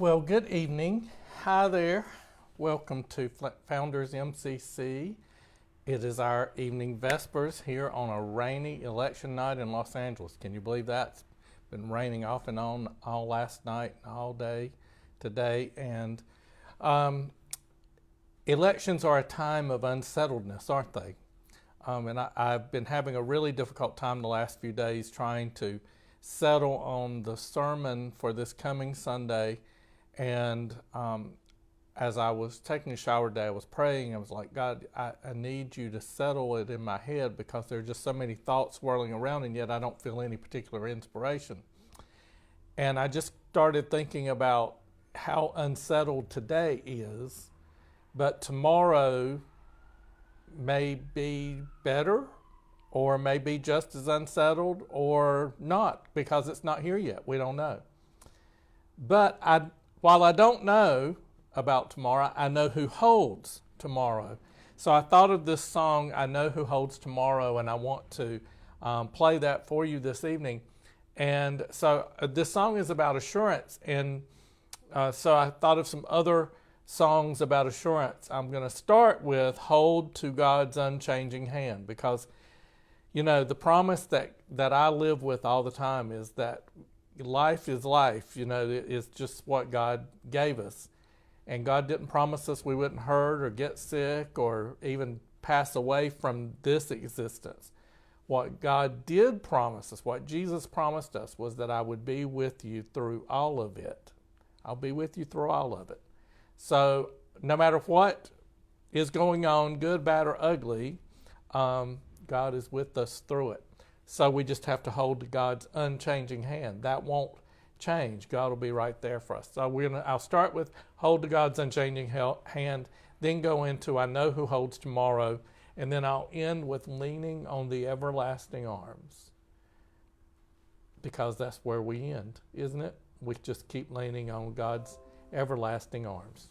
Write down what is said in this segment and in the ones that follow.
Well, good evening. Hi there. Welcome to Founders MCC. It is our evening Vespers here on a rainy election night in Los Angeles. Can you believe that? It's been raining off and on all last night, all day today. And elections are a time of unsettledness, aren't they? And I've been having a really difficult time the last few days trying to settle on the sermon for this coming Sunday. And as I was taking a shower today, I was praying. I was like, God, I need you to settle it in my head because there are just so many thoughts swirling around, and yet I don't feel any particular inspiration. And I just started thinking about how unsettled today is, but tomorrow may be better or may be just as unsettled or not because it's not here yet. We don't know. But while I don't know about tomorrow, I know who holds tomorrow. So I thought of this song, I Know Who Holds Tomorrow, and I want to play that for you this evening. And so this song is about assurance, and so I thought of some other songs about assurance. I'm going to start with Hold to God's Unchanging Hand, because, you know, the promise that I live with all the time is that life is life. You know, it's just what God gave us. And God didn't promise us we wouldn't hurt or get sick or even pass away from this existence. What God did promise us, what Jesus promised us, was that I would be with you through all of it. I'll be with you through all of it. So no matter what is going on, good, bad, or ugly, God is with us through it. So we just have to hold to God's unchanging hand. That won't change. God will be right there for us. So I'll start with hold to God's unchanging hand, then go into I Know Who Holds Tomorrow, and then I'll end with leaning on the everlasting arms. Because that's where we end, isn't it? We just keep leaning on God's everlasting arms.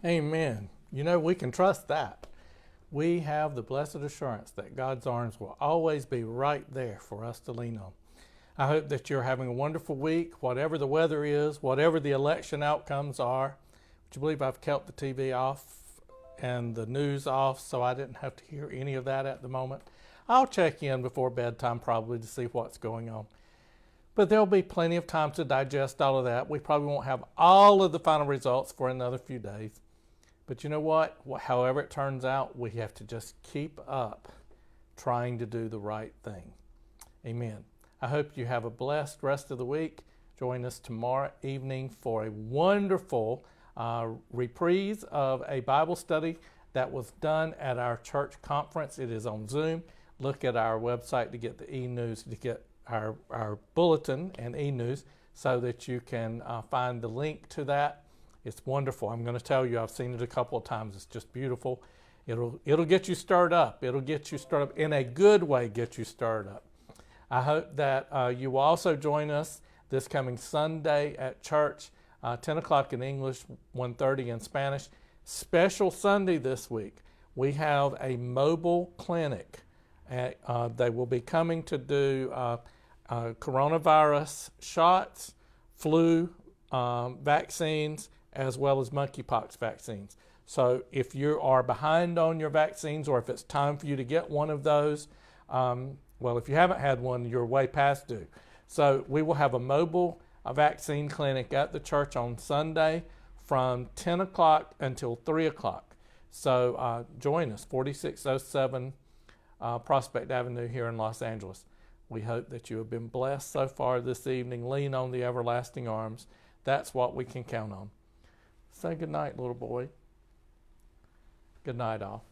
Amen. You know, we can trust that. We have the blessed assurance that God's arms will always be right there for us to lean on. I hope that you're having a wonderful week, whatever the weather is, whatever the election outcomes are. Would you believe I've kept the TV off and the news off so I didn't have to hear any of that at the moment? I'll check in before bedtime probably to see what's going on. But there'll be plenty of time to digest all of that. We probably won't have all of the final results for another few days. But you know what? However it turns out, we have to just keep up trying to do the right thing. Amen. I hope you have a blessed rest of the week. Join us tomorrow evening for a wonderful reprise of a Bible study that was done at our church conference. It is on Zoom. Look at our website to get the e-news, to get our bulletin and e-news so that you can find the link to that. It's wonderful. I'm going to tell you, I've seen it a couple of times. It's just beautiful. It'll get you stirred up. It'll get you stirred up in a good way, get you stirred up. I hope that you will also join us this coming Sunday at church, 10 o'clock in English, 1:30 in Spanish. Special Sunday this week. We have a mobile clinic. They will be coming to do coronavirus shots, flu vaccines, as well as monkeypox vaccines. So if you are behind on your vaccines or if it's time for you to get one of those, well, if you haven't had one, you're way past due. So we will have a mobile vaccine clinic at the church on Sunday from 10 o'clock until 3 o'clock. So join us, 4607 Prospect Avenue here in Los Angeles. We hope that you have been blessed so far this evening. Lean on the everlasting arms. That's what we can count on. Say good night, little boy. Good night, all.